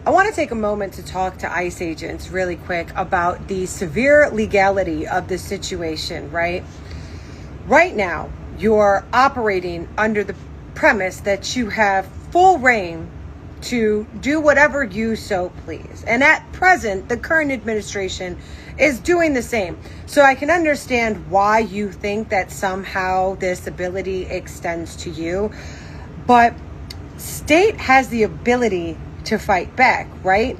I want to take a moment to talk to ICE agents really quick about the severe legality of the situation, right? Right now, you're operating under the premise that you have full reign to do whatever you so please. And at present, the current administration is doing the same. So I can understand why you think that somehow this ability extends to you. But state has the ability to fight back, right?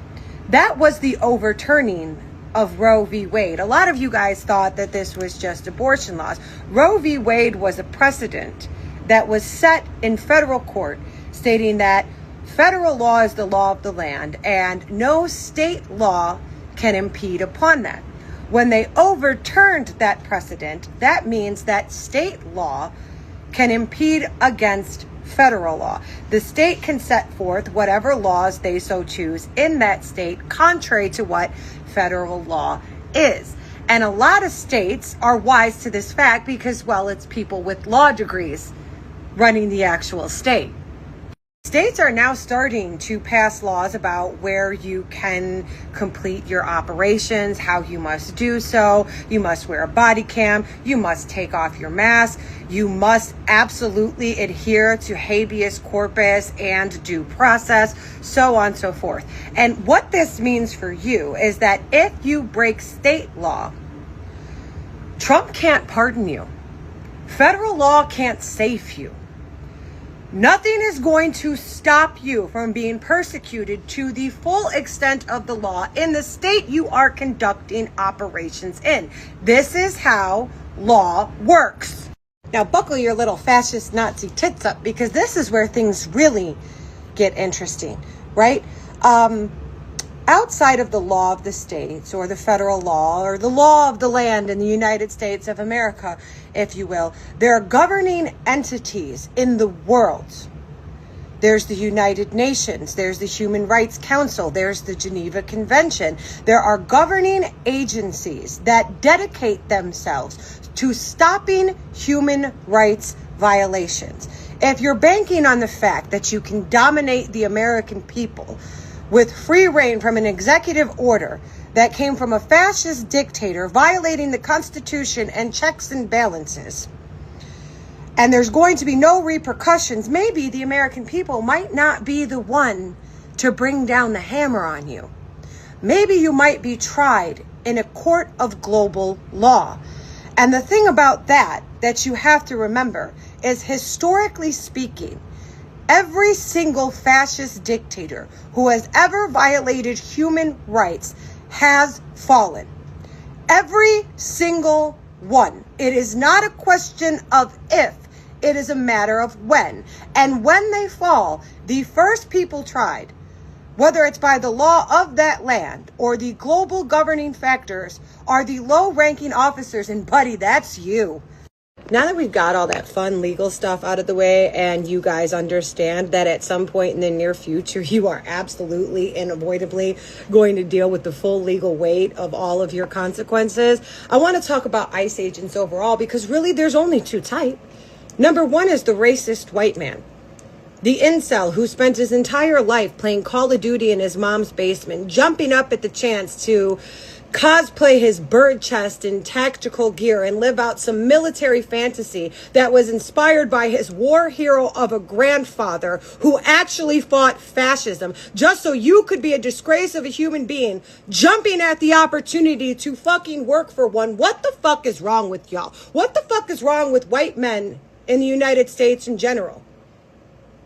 That was the overturning of Roe v. Wade. A lot of you guys thought that this was just abortion laws. Roe v. Wade was a precedent that was set in federal court stating that federal law is the law of the land and no state law can impede upon that. When they overturned that precedent, that means that state law can impede against federal law. The state can set forth whatever laws they so choose in that state, contrary to what federal law is. And a lot of states are wise to this fact because, well, it's people with law degrees running the actual state. States are now starting to pass laws about where you can complete your operations, how you must do so. You must wear a body cam. You must take off your mask. You must absolutely adhere to habeas corpus and due process, so on and so forth. And what this means for you is that if you break state law, Trump can't pardon you. Federal law can't save you. Nothing is going to stop you from being persecuted to the full extent of the law in the state you are conducting operations in. This is how law works. Now, buckle your little fascist Nazi tits up because this is where things really get interesting, right? Outside of the law of the states or the federal law or the law of the land in the United States of America, if you will, there are governing entities in the world. There's the United Nations, there's the Human Rights Council, there's the Geneva Convention. There are governing agencies that dedicate themselves to stopping human rights violations. If you're banking on the fact that you can dominate the American people with free reign from an executive order that came from a fascist dictator violating the Constitution and checks and balances, and there's going to be no repercussions, maybe the American people might not be the one to bring down the hammer on you. Maybe you might be tried in a court of global law. And the thing about that you have to remember is, historically speaking, every single fascist dictator who has ever violated human rights has fallen. Every single one. It is not a question of if, it is a matter of when. And when they fall, the first people tried, whether it's by the law of that land or the global governing factors, are the low-ranking officers, and buddy, that's you. Now that we've got all that fun legal stuff out of the way and you guys understand that at some point in the near future, you are absolutely and unavoidably going to deal with the full legal weight of all of your consequences, I want to talk about ICE agents overall, because really there's only two types. Number one is the racist white man. The incel who spent his entire life playing Call of Duty in his mom's basement, jumping up at the chance to cosplay his bird chest in tactical gear and live out some military fantasy that was inspired by his war hero of a grandfather who actually fought fascism just so you could be a disgrace of a human being jumping at the opportunity to fucking work for one. What the fuck is wrong with y'all? What the fuck is wrong with white men in the United States in general?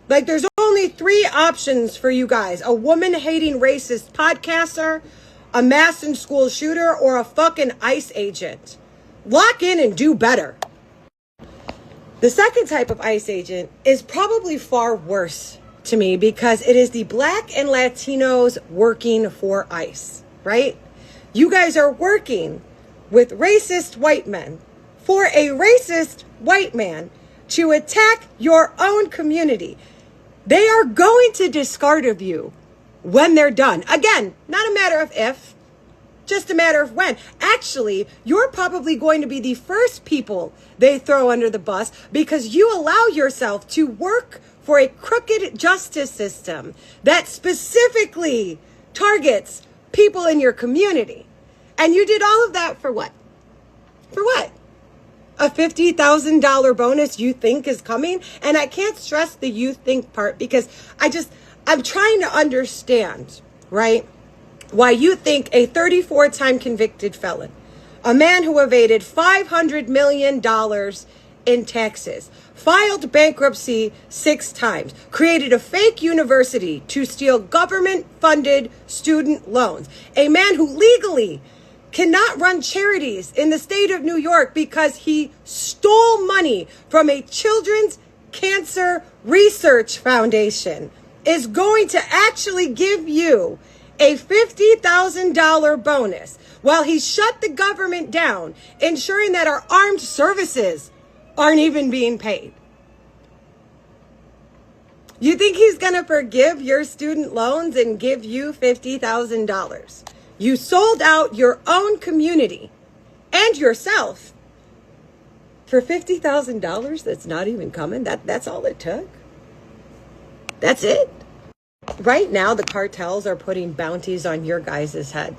Like, there's only three options for you guys: a woman-hating racist podcaster, a mass and school shooter, or a fucking ICE agent. Lock in and do better. The second type of ICE agent is probably far worse to me because it is the Black and Latinos working for ICE, right? You guys are working with racist white men for a racist white man to attack your own community. They are going to discard of you when they're done. Again, not a matter of if, just a matter of when. Actually, you're probably going to be the first people they throw under the bus because you allow yourself to work for a crooked justice system that specifically targets people in your community. And you did all of that for what? For what? A $50,000 bonus you think is coming? And I can't stress the you think part because I'm trying to understand, right? Why you think a 34-time convicted felon, a man who evaded $500 million in taxes, filed bankruptcy 6 times, created a fake university to steal government-funded student loans, a man who legally cannot run charities in the state of New York because he stole money from a children's cancer research foundation, is going to actually give you a $50,000 bonus while he shut the government down, ensuring that our armed services aren't even being paid. You think he's going to forgive your student loans and give you $50,000? You sold out your own community and yourself for $50,000 that's not even coming. That's all it took. That's it. Right now, the cartels are putting bounties on your guys' head.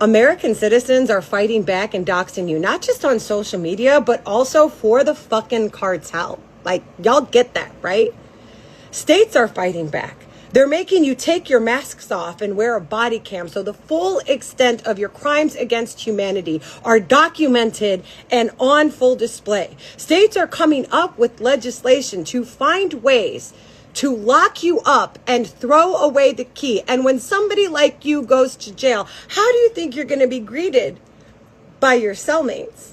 American citizens are fighting back and doxing you, not just on social media, but also for the fucking cartel. Like, y'all get that, right? States are fighting back. They're making you take your masks off and wear a body cam so the full extent of your crimes against humanity are documented and on full display. States are coming up with legislation to find ways to lock you up and throw away the key. And when somebody like you goes to jail, how do you think you're going to be greeted by your cellmates?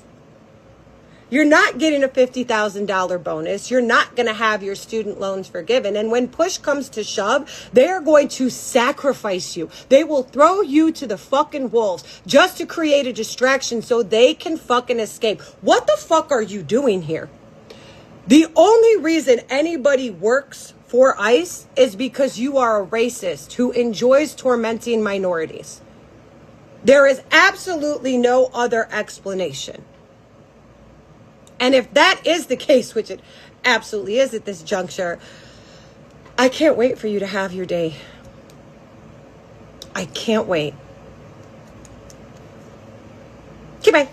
You're not getting a $50,000 bonus. You're not going to have your student loans forgiven. And when push comes to shove, they are going to sacrifice you. They will throw you to the fucking wolves just to create a distraction so they can fucking escape. What the fuck are you doing here? The only reason anybody works for ICE is because you are a racist who enjoys tormenting minorities. There is absolutely no other explanation. And if that is the case, which it absolutely is at this juncture, I can't wait for you to have your day. I can't wait. Okay, bye.